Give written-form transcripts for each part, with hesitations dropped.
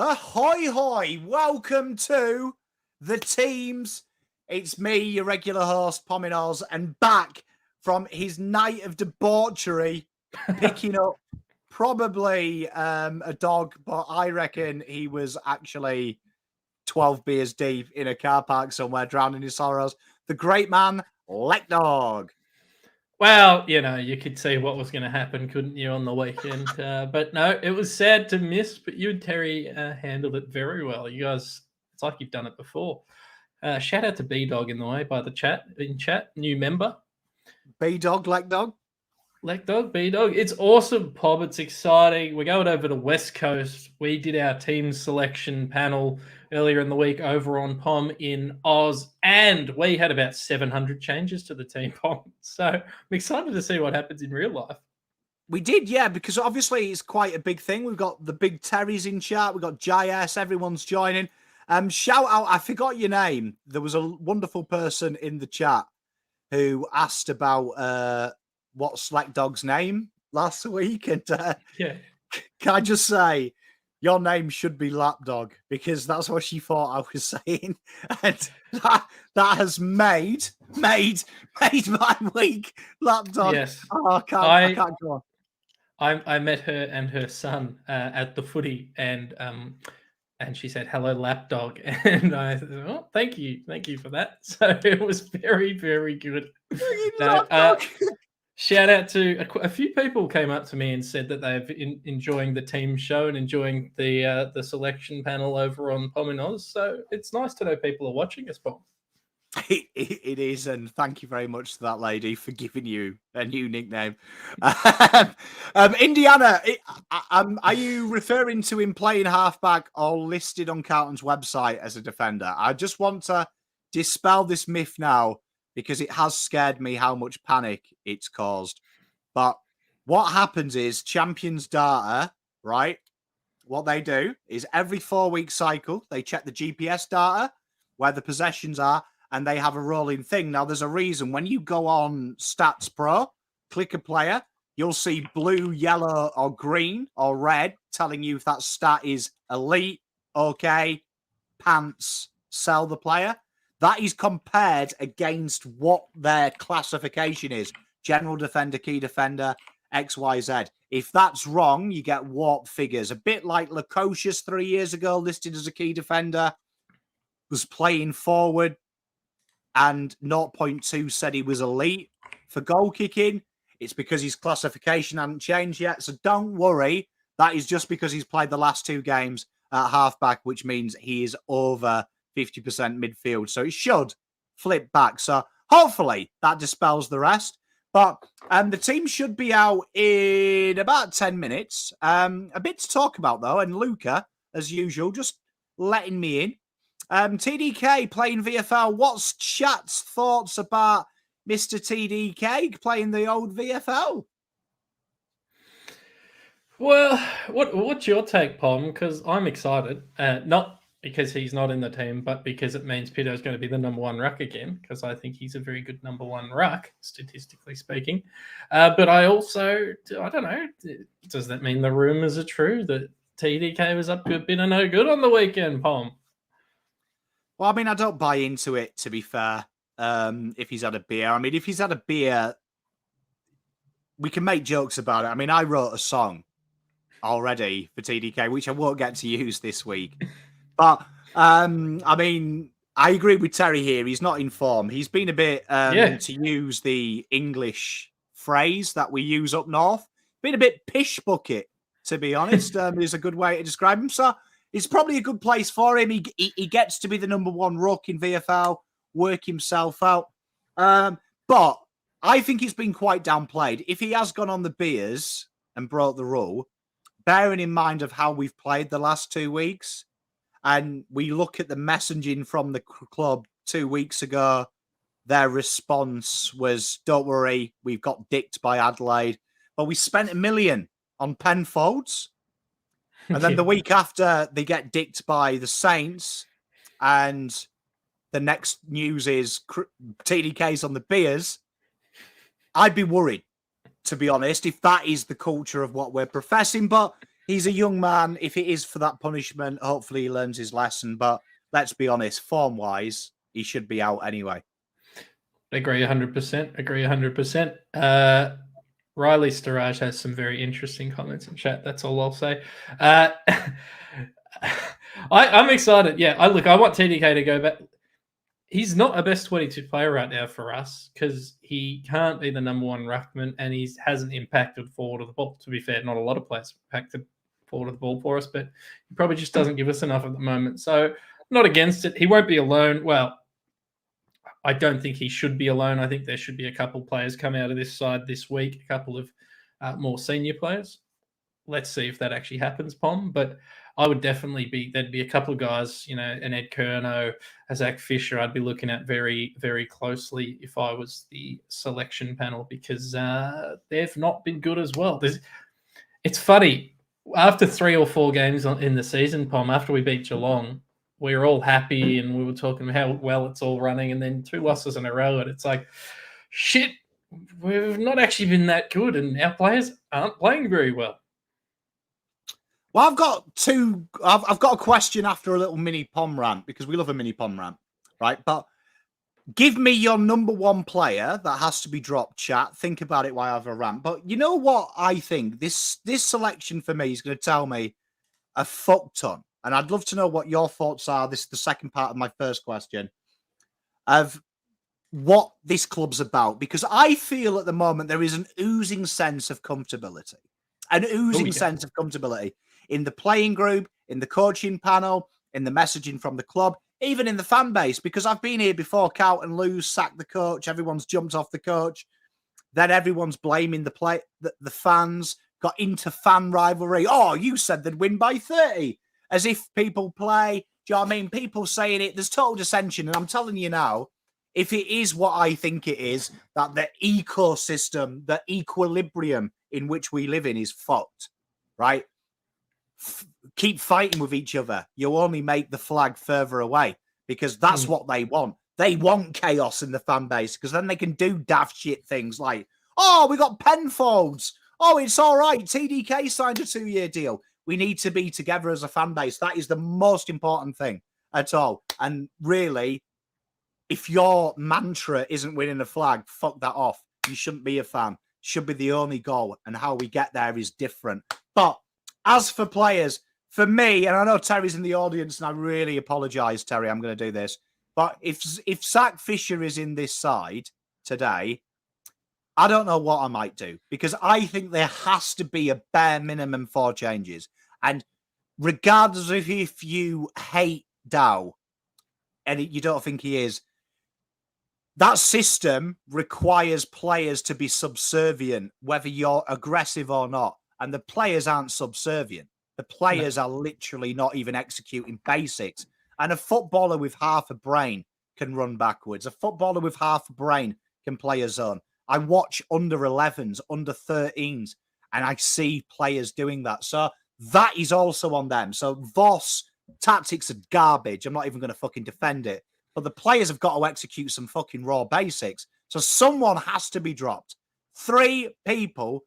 Ahoy, hoy! Welcome to the teams. It's me, your regular host, Pominos, and back from his night of debauchery, picking up probably a dog, but I reckon he was actually 12 beers deep in a car park somewhere, drowning his sorrows. The great man, Dog. Well, you could see what was going to happen, couldn't you, on the weekend? But no, it was sad to miss, but you and Terry handled it very well. You guys, it's like you've done it before. Shout out to B-Dog in the way by the chat, new member. B-Dog, Dog. Dog, B-Dog. It's awesome, Pob. It's exciting. We're going over to West Coast. We did our team selection panel earlier in the week over on POM in Oz, and we had about 700 changes to the team, POM. So I'm excited to see what happens in real life. We did, yeah, because obviously it's quite a big thing. We've got the big Terrys in chat. We've got JS. Everyone's joining. Shout out, I forgot your name. There was a wonderful person in the chat who asked about what's Slack Dog's name last week. And yeah, can I just say, your name should be Lapdog, because that's what she thought I was saying. And that has made my week. Lapdog. Yes. I can't go on. I met her and her son at the footy, and she said, "Hello, Lapdog," and I said, "Oh, thank you for that." So it was very, very good. Shout out to a few people came up to me and said that they've enjoying the team show and enjoying the selection panel over on POM and Oz. So it's nice to know people are watching us, POM. It is, and thank you very much to that lady for giving you a new nickname. Indiana, are you referring to him playing halfback or listed on Carlton's website as a defender? I just want to dispel this myth now, because it has scared me how much panic it's caused. But what happens is Champions Data, right? What they do is every 4-week cycle, they check the GPS data, where the possessions are, and they have a rolling thing. Now, there's a reason. When you go on Stats Pro, click a player, you'll see blue, yellow, or green, or red, telling you if that stat is elite, okay, pants, sell the player. That is compared against what their classification is. General defender, key defender, XYZ. If that's wrong, you get warped figures. A bit like Lukosius 3 years ago, listed as a key defender, was playing forward, and 0.2 said he was elite for goal kicking. It's because his classification hadn't changed yet. So don't worry. That is just because he's played the last 2 games at halfback, which means he is over 50% midfield. So it should flip back. So hopefully that dispels the rest. But the team should be out in about 10 minutes. A bit to talk about, though. And Luca, as usual, just letting me in. TDK playing VFL. What's chat's thoughts about Mr. TDK playing the old VFL? Well, what's your take, Pom? Because I'm excited. Not because he's not in the team, but because it means Pito's going to be the number 1 ruck again, because I think he's a very good number 1 ruck, statistically speaking. But I don't know, does that mean the rumours are true that TDK was up to a bit of no good on the weekend, Pom? Well, I mean, I don't buy into it, to be fair, if he's had a beer. I mean, if he's had a beer, we can make jokes about it. I mean, I wrote a song already for TDK, which I won't get to use this week. But, I mean, I agree with Terry here. He's not in form. He's been a bit, to use the English phrase that we use up north, been a bit pish bucket, to be honest, is a good way to describe him. So it's probably a good place for him. He gets to be the number 1 ruck in VFL, work himself out. But I think it's been quite downplayed. If he has gone on the beers and broke the rule, bearing in mind of how we've played the last 2 weeks, and we look at the messaging from the club 2 weeks ago, their response was, don't worry, we've got dicked by Adelaide. But we spent $1 million on Penfolds. And then the week after, they get dicked by the Saints. And the next news is TDK's on the beers. I'd be worried, to be honest, if that is the culture of what we're professing. But He's a young man. If it is for that punishment, hopefully he learns his lesson. But let's be honest, form-wise, he should be out anyway. Agree 100%. Agree 100%. Riley Staraj has some very interesting comments in chat. That's all I'll say. I'm excited. Yeah, I want TDK to go back. He's not a best 22 player right now for us because he can't be the number one ruckman and he hasn't impacted forward of the ball. To be fair, not a lot of players impacted forward of the ball for us, but he probably just doesn't give us enough at the moment. So not against it. He won't be alone. Well, I don't think he should be alone. I think there should be a couple players come out of this side this week, a couple of more senior players. Let's see if that actually happens, Pom. But I would definitely there'd be a couple of guys, an Ed Kerno, a Zach Fisher, I'd be looking at very, very closely if I was the selection panel because they've not been good as well. It's funny. After 3 or 4 games in the season, Pom, after we beat Geelong, we were all happy and we were talking about how well it's all running, and then 2 losses in a row, and it's like, shit, we've not actually been that good, and our players aren't playing very well. Well, I've got a question after a little mini Pom rant because we love a mini Pom rant, right? But give me your number 1 player that has to be dropped, chat. Think about it while I have a rant. But you know what I think? This selection for me is going to tell me a fuck ton. And I'd love to know what your thoughts are. This is the second part of my first question of what this club's about. Because I feel at the moment there is an oozing sense of comfortability. An oozing sense of comfortability in the playing group, in the coaching panel, in the messaging from the club, even in the fan base. Because I've been here before, Carlton lose, sack the coach, everyone's jumped off the coach. Then everyone's blaming the fans, got into fan rivalry. Oh, you said they'd win by 30. As if people play. Do you know what I mean? People saying it. There's total dissension. And I'm telling you now, if it is what I think it is, that the ecosystem, the equilibrium in which we live in is fucked, right? Keep fighting with each other. You only make the flag further away because that's what they want. They want chaos in the fan base because then they can do daft shit things like, oh, we got Penfolds. Oh, it's all right. TDK signed a 2-year deal. We need to be together as a fan base. That is the most important thing at all. And really, if your mantra isn't winning a flag, fuck that off. You shouldn't be a fan. Should be the only goal. And how we get there is different. But as for players, for me, and I know Terry's in the audience, and I really apologise, Terry, I'm going to do this. But if Zach Fisher is in this side today, I don't know what I might do because I think there has to be a bare minimum 4 changes. And regardless of if you hate Dow and you don't think he is, that system requires players to be subservient, whether you're aggressive or not. And the players aren't subservient. The players are literally not even executing basics. And a footballer with half a brain can run backwards. A footballer with half a brain can play a zone. I watch under 11s, under 13s, and I see players doing that. So that is also on them. So Voss tactics are garbage. I'm not even going to fucking defend it. But the players have got to execute some fucking raw basics. So someone has to be dropped. 3 people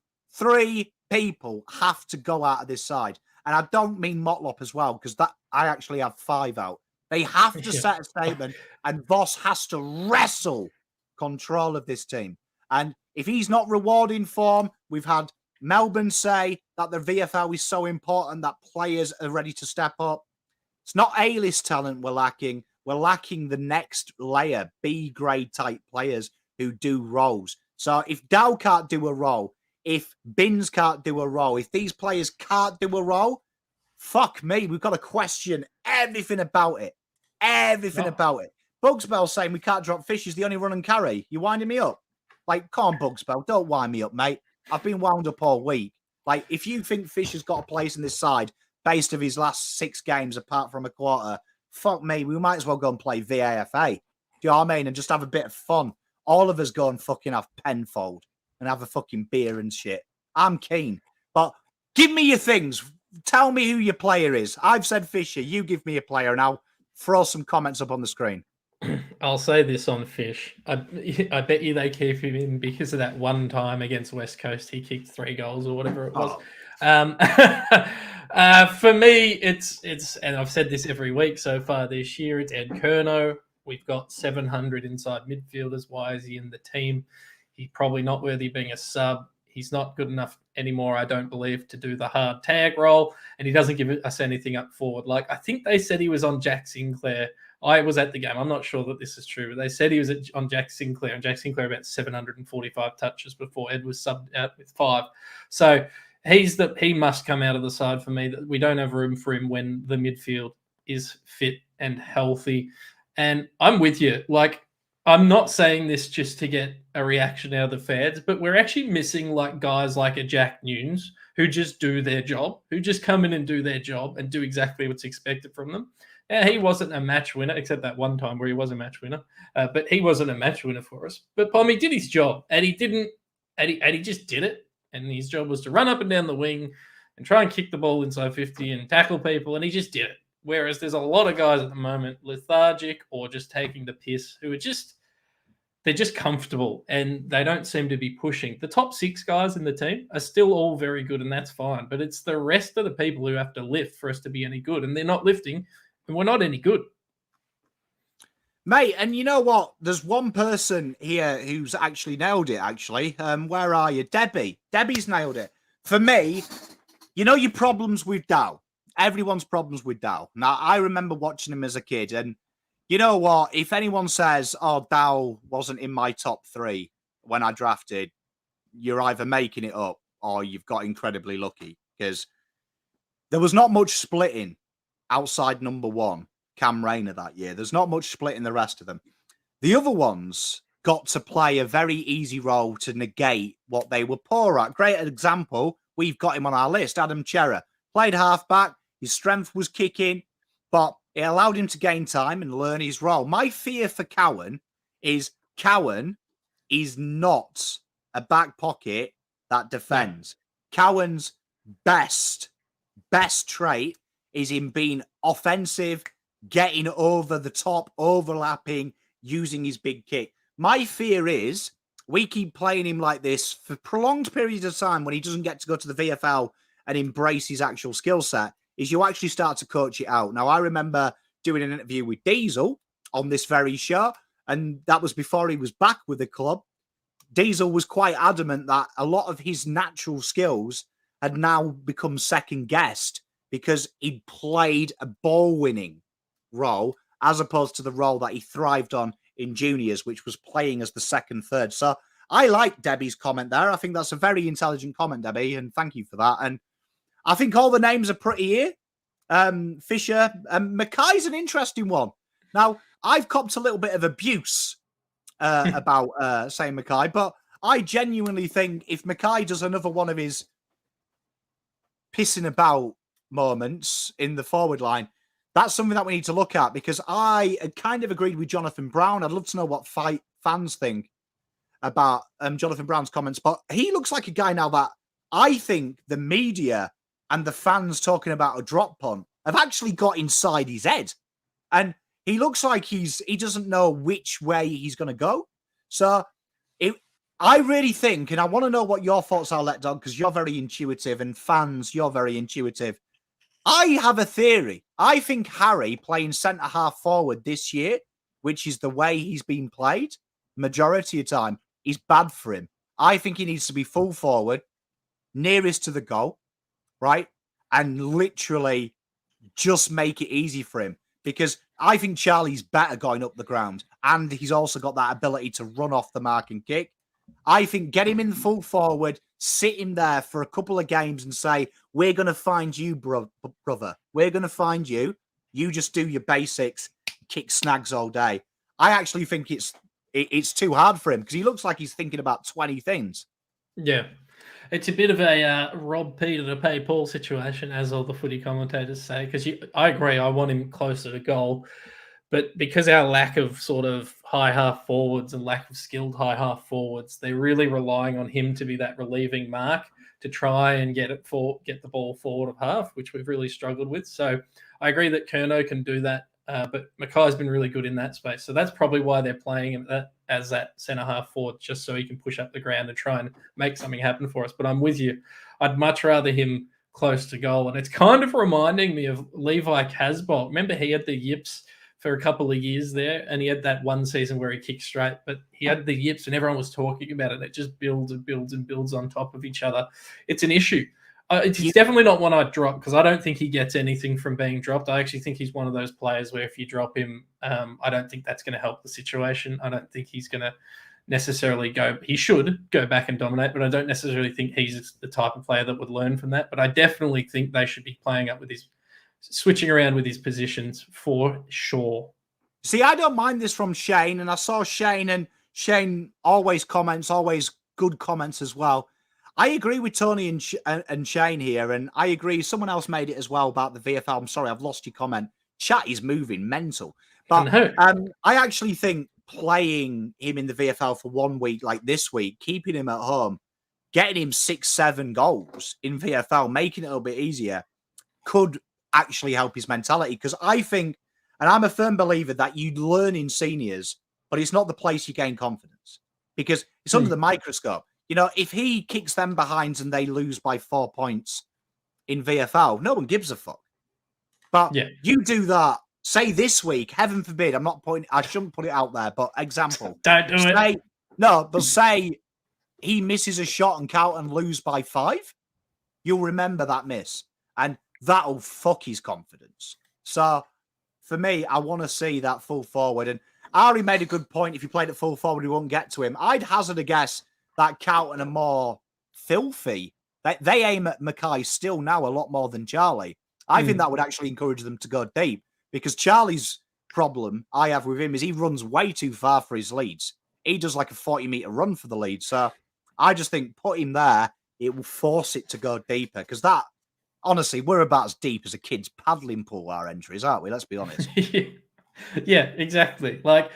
have to go out of this side. And I don't mean Motlop as well, because that I actually have 5 out. They have to set a statement, and Voss has to wrestle control of this team. And if he's not rewarding form, we've had Melbourne say that the VFL is so important that players are ready to step up. It's not A-list talent we're lacking. We're lacking the next layer, B-grade type players who do roles. So if Dow can't do a role, if Binns can't do a role, if these players can't do a role, fuck me, we've got to question everything about it. Everything about it. Bugsbell saying we can't drop Fish, he's the only run and carry. You winding me up? Like, come on, Bugsbell, don't wind me up, mate. I've been wound up all week. Like, if you think Fish has got a place in this side based of his last 6 games apart from a quarter, fuck me, we might as well go and play VAFA. Do you know what I mean? And just have a bit of fun. All of us go and fucking have Penfold and have a fucking beer and shit. I'm keen. But give me your things. Tell me who your player is. I've said Fisher. You give me a player and I'll throw some comments up on the screen. I'll say this on Fish. I bet you they keep him in because of that one time against West Coast. He kicked 3 goals or whatever it was. For me, it's and I've said this every week so far this year. It's Ed Curnow. We've got 700 inside midfielders. Why is he in the team? He's probably not worthy of being a sub. He's not good enough anymore, I don't believe, to do the hard tag role, and he doesn't give us anything up forward. Like, I think they said he was on Jack Sinclair. I was at the game. I'm not sure that this is true, but they said he was on Jack Sinclair, and Jack Sinclair about 745 touches before Ed was subbed out with 5. So he must come out of the side for me. That we don't have room for him when the midfield is fit and healthy. And I'm with you. Like, I'm not saying this just to get a reaction out of the fans, but we're actually missing like guys like a Jack Nunes who just do their job, who just come in and do their job and do exactly what's expected from them. Yeah, he wasn't a match winner, except that one time where he was a match winner. But he wasn't a match winner for us. But Pommy did his job, and he didn't, and he just did it. And his job was to run up and down the wing and try and kick the ball inside 50 and tackle people, and he just did it. Whereas there's a lot of guys at the moment lethargic or just taking the piss who are just they're just comfortable and they don't seem to be pushing. The top 6 guys in the team are still all very good, and that's fine. But it's the rest of the people who have to lift for us to be any good, and they're not lifting, and we're not any good. Mate, and you know what? There's one person here who's actually nailed it, actually. Where are you? Debbie. Debbie's nailed it. For me, you know your problems with Dow. Everyone's problems with Dow. Now, I remember watching him as a kid, and you know what? If anyone says, oh, Dow wasn't in my top 3 when I drafted, you're either making it up or you've got incredibly lucky, because there was not much splitting outside number 1, Cam Rayner, that year. There's not much splitting the rest of them. The other ones got to play a very easy role to negate what they were poor at. Great example, we've got him on our list, Adam Chera. Played halfback, his strength was kicking, but it allowed him to gain time and learn his role. My fear for Cowan is not a back pocket that defends. Cowan's best trait is in being offensive, getting over the top, overlapping, using his big kick. My fear is we keep playing him like this for prolonged periods of time when he doesn't get to go to the VFL and embrace his actual skill set, is you actually start to coach it out. Now, I remember doing an interview with Diesel on this very show, and that was before he was back with the club. Diesel was quite adamant that a lot of his natural skills had now become second-guessed because he'd played a ball-winning role as opposed to the role that he thrived on in juniors, which was playing as the second, third. So I like Debbie's comment there. I think that's a very intelligent comment, Debbie, and thank you for that. And I think all the names are pretty here. Fisher, Mackay's an interesting one. Now, I've copped a little bit of abuse about saying Mackay, but I genuinely think if Mackay does another one of his pissing about moments in the forward line, that's something that we need to look at, because I kind of agreed with Jonathan Brown. I'd love to know what fans think about Jonathan Brown's comments, but he looks like a guy now that I think the media and the fans talking about a drop punt have actually got inside his head. And he looks like he doesn't know which way he's going to go. So I really think, and I want to know what your thoughts are, Let Dog, because you're very intuitive, and fans, you're very intuitive. I have a theory. I think Harry playing centre-half forward this year, which is the way he's been played majority of the time, is bad for him. I think he needs to be full forward, nearest to the goal, right? And literally just make it easy for him, because I think Charlie's better going up the ground, and he's also got that ability to run off the mark and kick. I think get him in full forward, sit him there for a couple of games and say, we're going to find you, brother. We're going to find you. You just do your basics, kick snags all day. I actually think it's too hard for him, because he looks like he's thinking about 20 things. Yeah. It's a bit of a rob Peter to pay Paul situation, as all the footy commentators say, because I agree, I want him closer to goal. But because our lack of sort of high half forwards and lack of skilled high half forwards, they're really relying on him to be that relieving mark to try and get the ball forward of half, which we've really struggled with. So I agree that Curnow can do that, but Mackay's been really good in that space. So that's probably why they're playing him as that centre half forward, just so he can push up the ground and try and make something happen for us. But I'm with you. I'd much rather him close to goal. And it's kind of reminding me of Levi Casbolt. Remember, he had the yips for a couple of years there, and he had that one season where he kicked straight, but he had the yips and everyone was talking about it. It just builds and builds and builds on top of each other. It's an issue. It's definitely not one I'd drop because I don't think he gets anything from being dropped. I actually think he's one of those players where if you drop him, I don't think that's going to help the situation. I don't think he's going to necessarily go. He should go back and dominate, but I don't necessarily think he's the type of player that would learn from that. But I definitely think they should be playing up with his switching around with his positions for sure. See, I don't mind this from Shane, and I saw Shane, and Shane always comments, always good comments as well. I agree with Tony and Shane here, and I agree. Someone else made it as well about the VFL. I'm sorry, I've lost your comment. Chat is moving mental. But I actually think playing him in the VFL for 1 week, like this week, keeping him at home, getting him 6-7 goals in VFL, making it a little bit easier, could actually help his mentality. Because I think, and I'm a firm believer that you learn in seniors, but it's not the place you gain confidence because it's under the microscope. You know, if he kicks them behinds and they lose by 4 points in VFL, no one gives a fuck. But you do that, say this week, heaven forbid, I shouldn't put it out there, but example. Don't do it. No, but say he misses a shot and Carlton lose by 5, you'll remember that miss. And that'll fuck his confidence. So for me, I want to see that full forward. And Ari made a good point. If he played at full forward, we won't get to him. I'd hazard a guess that Carlton are more filthy. They aim at Mackay still now a lot more than Charlie. I think that would actually encourage them to go deep because Charlie's problem I have with him is he runs way too far for his leads. He does like a 40-meter run for the lead. So I just think put him there, it will force it to go deeper because that, honestly, we're about as deep as a kid's paddling pool, our entries, aren't we? Let's be honest. Yeah, exactly. Like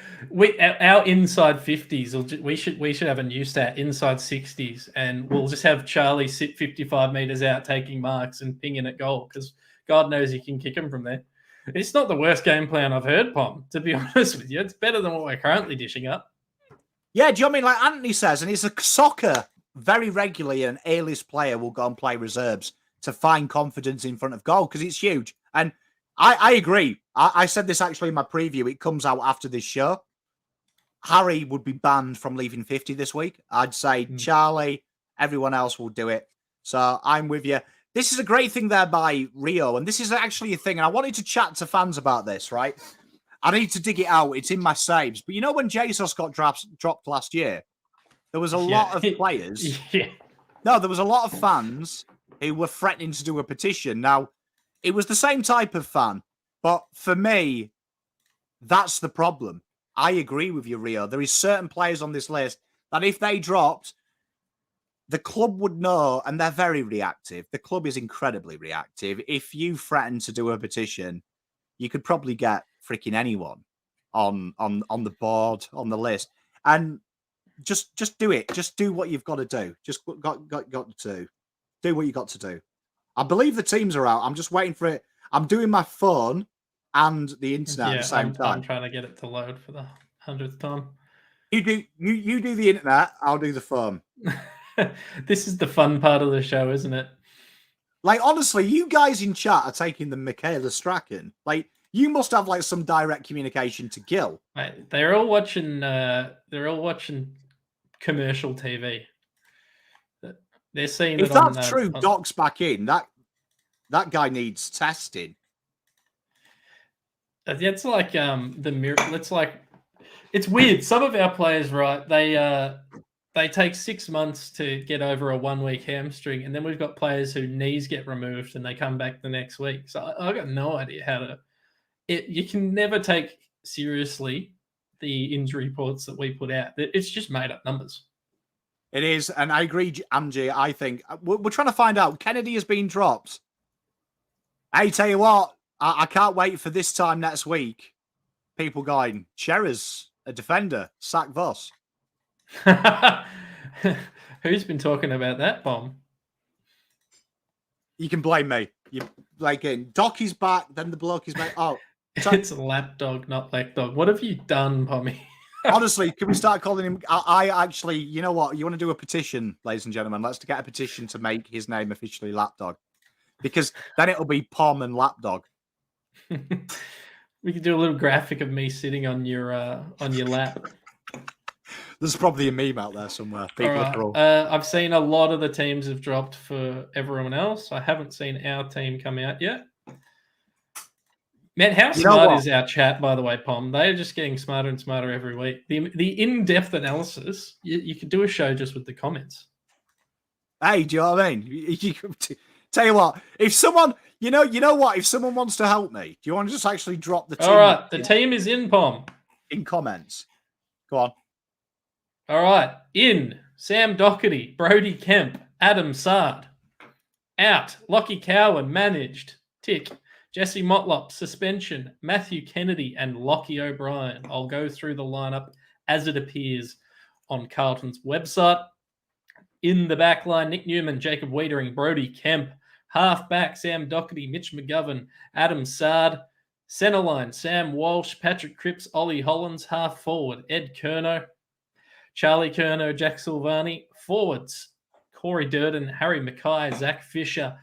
our inside 50s, we should have a new stat, inside 60s, and we'll just have Charlie sit 55 meters out taking marks and pinging at goal because God knows he can kick them from there. It's not the worst game plan I've heard, Pom, to be honest with you. It's better than what we're currently dishing up. Yeah, do you know what I mean? Like Anthony says, and it's a soccer, very regularly an A-list player will go and play reserves to find confidence in front of goal because it's huge. And I agree. I said this actually in my preview. It comes out after this show. Harry would be banned from leaving 50 this week. I'd say Charlie, everyone else will do it. So I'm with you. This is a great thing there by Rio. And this is actually a thing. And I wanted to chat to fans about this, right? I need to dig it out. It's in my saves. But you know when Jesus got dropped last year, there was a lot of players. No, there was a lot of fans who were threatening to do a petition. Now, it was the same type of fan, but for me, that's the problem. I agree with you, Rio. There is certain players on this list that if they dropped, the club would know, and they're very reactive. The club is incredibly reactive. If you threaten to do a petition, you could probably get freaking anyone on the board, on the list. And just do it. Just do what you've got to do. Just got to do what you got to do. I believe the teams are out. I'm just waiting for it. I'm doing my phone and the internet at the same time. I'm trying to get it to load for the 100th time. You do the internet. I'll do the phone. This is the fun part of the show, isn't it? Like honestly, you guys in chat are taking the Michaela Strachan. Like you must have like some direct communication to Gil. Mate, they're all watching. They're all watching commercial TV. They're seeing if that's true, Doc's back in. That guy needs testing. It's like the miracle. It's like it's weird. Some of our players, right? They take 6 months to get over a 1 week hamstring, and then we've got players whose knees get removed and they come back the next week. So I got no idea how to. You can never take seriously the injury reports that we put out. It's just made up numbers. It is, and I agree, Angie. I think we're trying to find out. Kennedy has been dropped. Hey, tell you what, I can't wait for this time next week. People going, Cherry's a defender, sack Voss. Who's been talking about that, Bomb? You can blame me. You like Docky's back, then the bloke is back. Oh, it's a lapdog, not black dog. What have you done, Pommy? Honestly, can we start calling him? I actually, you know what? You want to do a petition, ladies and gentlemen? Let's get a petition to make his name officially Lapdog, because then it'll be Pom and Lapdog. We could do a little graphic of me sitting on your lap. There's probably a meme out there somewhere. All right. I've seen a lot of the teams have dropped for everyone else. I haven't seen our team come out yet. Man, how smart is our chat, by the way, Pom? They are just getting smarter and smarter every week. The in-depth analysis, you could do a show just with the comments. Hey, do you know what I mean? Tell you what, if someone, you know what, if someone wants to help me, do you want to just actually drop the team? All right, the team is in, Pom. In comments. Go on. All right, in Sam Doherty, Brody Kemp, Adam Sard. Out, Lockie Cowan, managed. Tick. Jesse Motlop, suspension. Matthew Kennedy and Lockie O'Brien. I'll go through the lineup as it appears on Carlton's website. In the back line, Nick Newman, Jacob Wiedering, Brody Kemp. Half back, Sam Doherty, Mitch McGovern, Adam Sard. Centre line, Sam Walsh, Patrick Cripps, Ollie Hollins. Half forward, Ed Curnow, Charlie Curnow, Jack Silvani. Forwards, Corey Durden, Harry Mackay, Zach Fisher.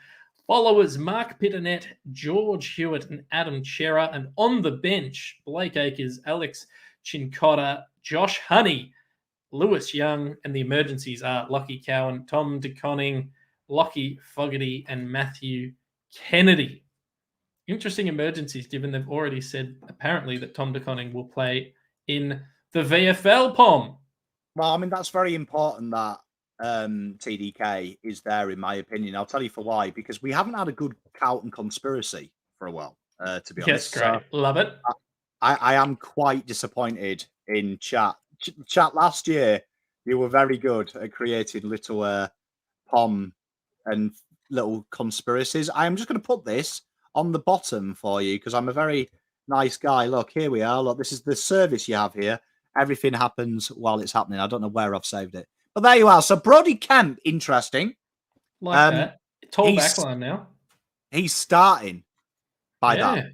Followers, Mark Pitternet, George Hewitt, and Adam Chera. And on the bench, Blake Acres, Alex Chincotta, Josh Honey, Lewis Young, and the emergencies are Lockie Cowan, Tom DeConning, Lockie Fogarty, and Matthew Kennedy. Interesting emergencies, given they've already said, apparently, that Tom DeConning will play in the VFL, Pom. Well, I mean, that's very important that TDK is there, in my opinion. I'll tell you for why. Because we haven't had a good Carlton conspiracy for a while, to be honest. Yes, great. So love it. I am quite disappointed in chat. Chat, last year, you were very good at creating little Pom and little conspiracies. I am just going to put this on the bottom for you because I'm a very nice guy. Look, here we are. Look, this is the service you have here. Everything happens while it's happening. I don't know where I've saved it. But there you are. So Brody Kemp, interesting. Like that. Tall backline now. He's starting by that.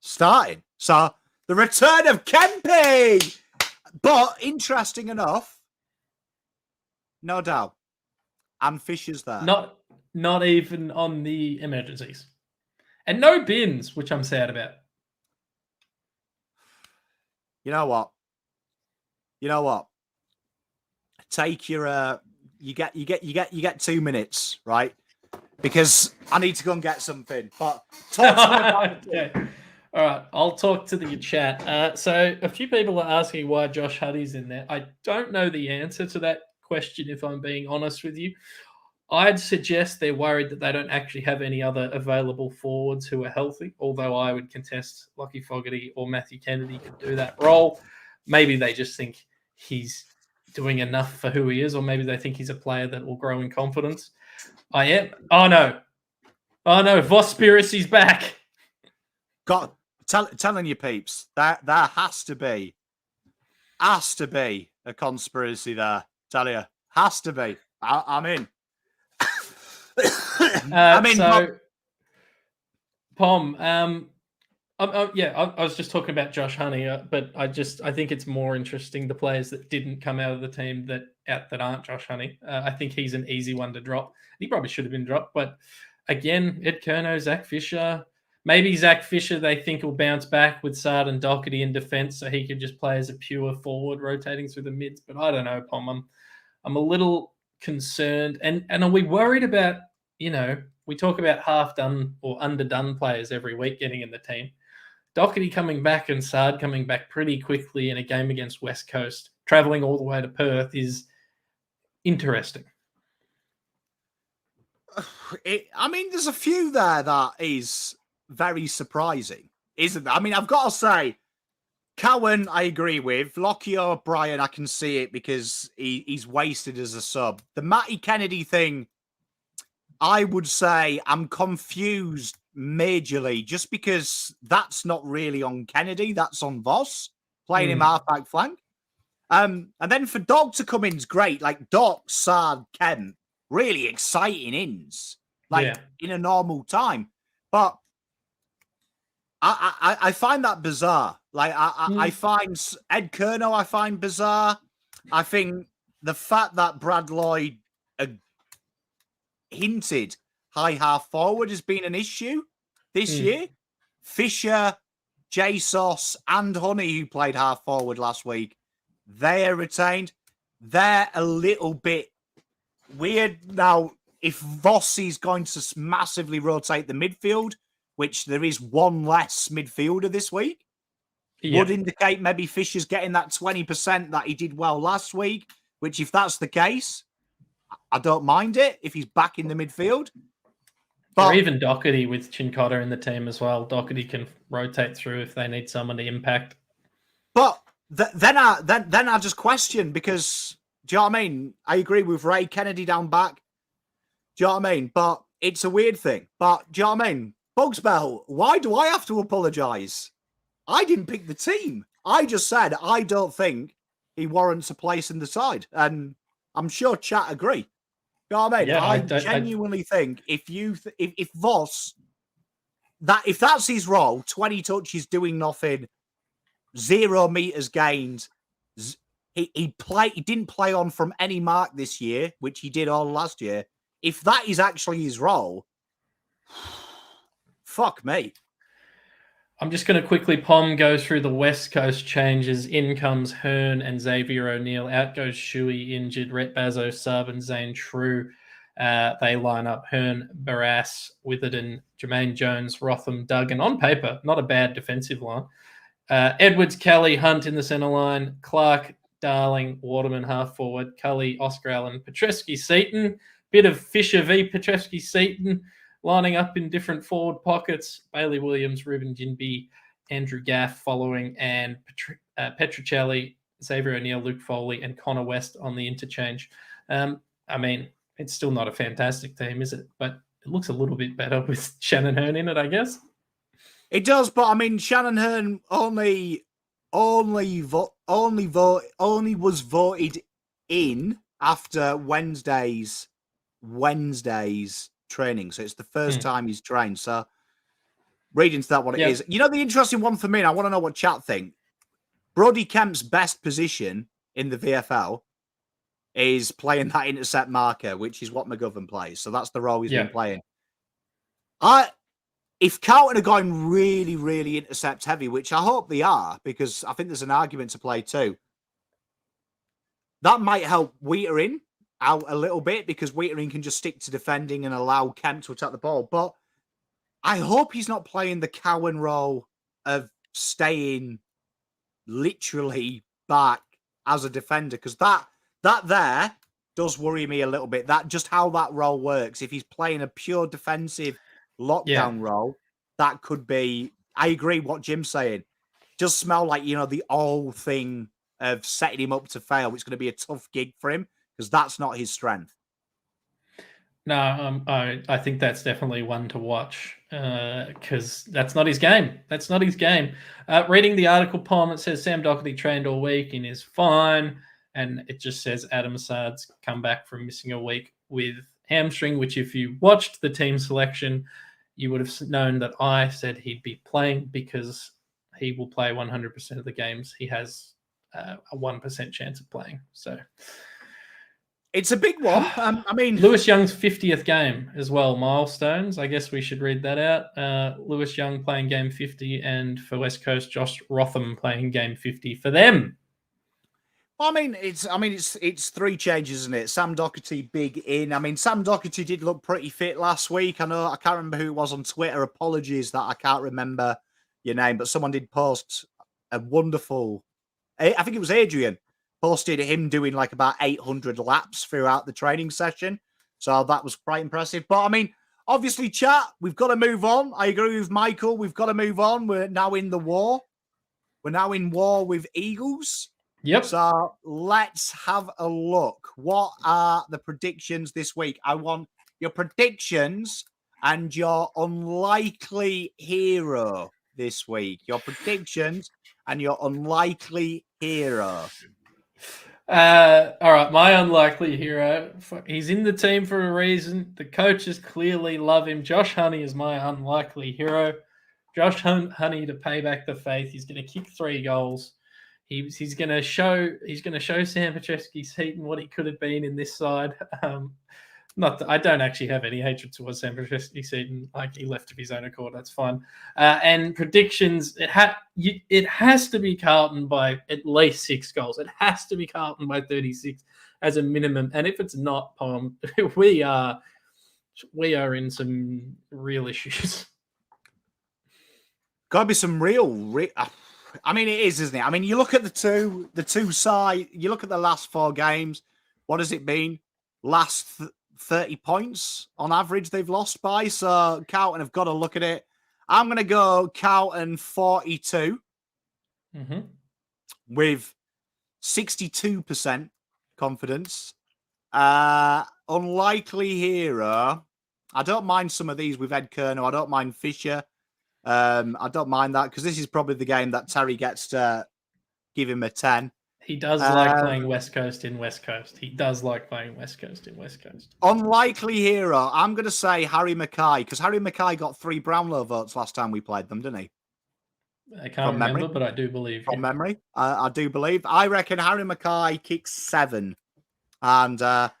Starting. So the return of Kempy. But interesting enough, no doubt. And Fisher's there. Not even on the emergencies. And no bins, which I'm sad about. You know what? Take your you get 2 minutes, right? Because I need to go and get something. But talk to me about it. All right, I'll talk to the chat. So a few people are asking why Josh Huddy's in there. I don't know the answer to that question, if I'm being honest with you. I'd suggest they're worried that they don't actually have any other available forwards who are healthy, although I would contest Lockie Fogarty or Matthew Kennedy could do that role. Maybe they just think he's doing enough for who he is, or maybe they think he's a player that will grow in confidence. Oh, no. Vospiracy's back. God, telling you peeps, there has to be a conspiracy there. Tell you, has to be. I'm in. I'm in. So, Pom, I was just talking about Josh Honey, but I think it's more interesting the players that didn't come out of the team that aren't Josh Honey. I think he's an easy one to drop. He probably should have been dropped, but again, Ed Curnow, Zach Fisher. Maybe Zach Fisher they think will bounce back with Sard and Doherty in defence, so he could just play as a pure forward, rotating through the mids. But I don't know, Pom. I'm a little concerned, and are we worried about? We talk about half done or underdone players every week getting in the team. Doherty coming back and Sard coming back pretty quickly in a game against West Coast, travelling all the way to Perth is interesting. There's a few there that is very surprising, isn't there? I mean, I've got to say, Cowan, I agree with. Lockie O'Brien, I can see it because he's wasted as a sub. The Matty Kennedy thing, I would say I'm confused majorly just because that's not really on Kennedy. That's on Voss playing him half-back flank. And then for Dog to come in is great. Like Doc, Sard, Kemp, really exciting ins. In a normal time. But I find that bizarre. Like I find Ed Kerno, I find bizarre. I think the fact that Brad Lloyd hinted high half forward has been an issue this year. Fisher, JSOS, and Honey, who played half forward last week, they are retained. They're a little bit weird. Now, if Voss is going to massively rotate the midfield, which there is one less midfielder this week, would indicate maybe Fisher's getting that 20% that he did well last week, which if that's the case, I don't mind it if he's back in the midfield. Or even Doherty with Chincotta in the team as well. Doherty can rotate through if they need someone to impact. But then I just question, because do you know what I mean? I agree with Ray Kennedy down back. Do you know what I mean? But it's a weird thing. But do you know what I mean? Bugs Bell, why do I have to apologise? I didn't pick the team. I just said I don't think he warrants a place in the side. And I'm sure chat agree. You know what I mean? Yeah, I genuinely think if Voss, if that's his role, 20 touches doing nothing, 0 meters gained, he didn't play on from any mark this year, which he did all last year. If that is actually his role, fuck me. I'm just going to quickly go through the West Coast changes. In comes Hearn and Xavier O'Neill. Out goes Shuey, injured. Rhett Bazzo, sub, and Zane True. They line up Hearn, Barras, Witherden, Jermaine Jones, Rotham, Duggan. On paper, not a bad defensive line. Edwards, Kelly, Hunt in the centre line. Clark, Darling, Waterman half forward. Cully, Oscar Allen, Petreski, Seaton. Bit of Fisher v. Petreski, Seaton. Lining up in different forward pockets, Bailey Williams, Ruben Ginby, Andrew Gaff following, and Petruccelli, Xavier O'Neill, Luke Foley, and Connor West on the interchange. I mean, it's still not a fantastic team, is it? But it looks a little bit better with Shannon Hearn in it, I guess. It does, but I mean, Shannon Hearn only was voted in after Wednesday's training, so it's the first time he's trained. So read into that what it is. You know, the interesting one for me, and I want to know what chat think. Brody Kemp's best position in the VFL is playing that intercept marker, which is what McGovern plays. So that's the role he's been playing. If Carlton are going really, really intercept heavy, which I hope they are, because I think there's an argument to play too, that might help Wheater out a little bit, because Wheater can just stick to defending and allow Kemp to attack the ball. But I hope he's not playing the Cowan role of staying literally back as a defender, because that there does worry me a little bit. That just how that role works. If he's playing a pure defensive lockdown role, that could be. I agree what Jim's saying. Does smell like, you know, the old thing of setting him up to fail. It's going to be a tough gig for him, because that's not his strength. No, I think that's definitely one to watch, because that's not his game. That's not his game. Reading the article, Palm, it says Sam Doherty trained all week and is fine. And it just says Adam Saad's come back from missing a week with hamstring, which if you watched the team selection, you would have known that I said he'd be playing, because he will play 100% of the games. He has a 1% chance of playing. So it's a big one. I mean, Lewis Young's 50th game as well. Milestones. I guess we should read that out. Lewis Young playing game 50, and for West Coast, Josh Rotham playing game 50 for them. I mean, it's 3 changes, isn't it? Sam Doherty big in. I mean, Sam Doherty did look pretty fit last week. I know I can't remember who it was on Twitter. Apologies that I can't remember your name, but someone did post a wonderful. I think it was Adrian posted him doing like about 800 laps throughout the training session. So that was quite impressive. But I mean, obviously, chat, we've got to move on. I agree with Michael. We've got to move on. We're now in the war. We're now in war with Eagles. Yep. So let's have a look. What are the predictions this week? I want your predictions and your unlikely hero this week. Your predictions and your unlikely hero. All right, my unlikely hero. He's in the team for a reason. The coaches clearly love him. Josh Honey is my unlikely hero. Josh Honey to pay back the faith. He's going to kick 3 goals. He's going to show Sam Petrevski-Seton what he could have been in this side. I don't actually have any hatred towards Sam Petrevski-Seton. Like, he left of his own accord. That's fine. And predictions: it has to be Carlton by at least 6 goals. It has to be Carlton by 36 as a minimum. And if it's not, Pom, we are in some real issues. Got to be some real. I mean, it is, isn't it? I mean, you look at the two side. You look at the last 4 games. What has it been? Last 30 points on average they've lost by. So Carlton have got to look at it. I'm going to go Carlton 42 with 62% confidence. Unlikely hero. I don't mind some of these with Ed Kerno. I don't mind Fisher. I don't mind that because this is probably the game that Terry gets to give him a 10. He does like playing West Coast in West Coast. He does like playing West Coast in West Coast. Unlikely hero. I'm going to say Harry Mackay because Harry Mackay got 3 Brownlow votes last time we played them, didn't he? I can't remember, but I do believe. From memory, I do believe. I reckon Harry Mackay kicked 7. And the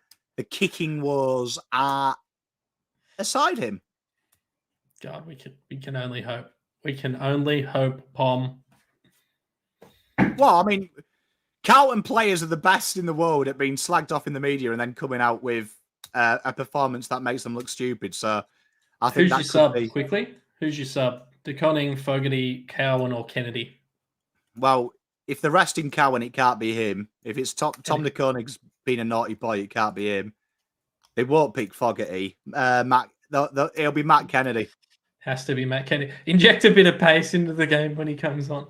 kicking was aside him. God, we can only hope. We can only hope, Pom. Well, I mean, Carlton players are the best in the world at being slagged off in the media and then coming out with a performance that makes them look stupid. So I think who's your sub quickly? Who's your sub? DeConning, Fogarty, Cowan, or Kennedy? Well, if they're resting Cowan, it can't be him. If it's Tom DeConning's been a naughty boy, it can't be him. They won't pick Fogarty. It'll be Matt Kennedy. Has to be Matt Kennedy. Inject a bit of pace into the game when he comes on.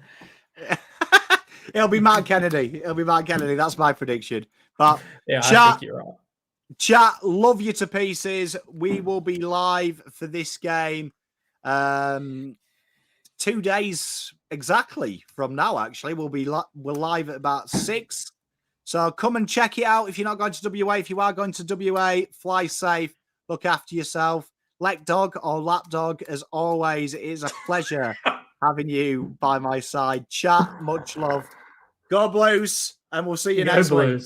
It'll be Matt Kennedy. That's my prediction. But yeah, I think you're right. Chat, love you to pieces. We will be live for this game 2 days exactly from now. Actually, we're live at about 6. So come and check it out. If you're not going to WA, if you are going to WA, fly safe. Look after yourself. Lek dog or lap dog, as always, it is a pleasure having you by my side. Chat, much love. Go Blues, and we'll see you next week.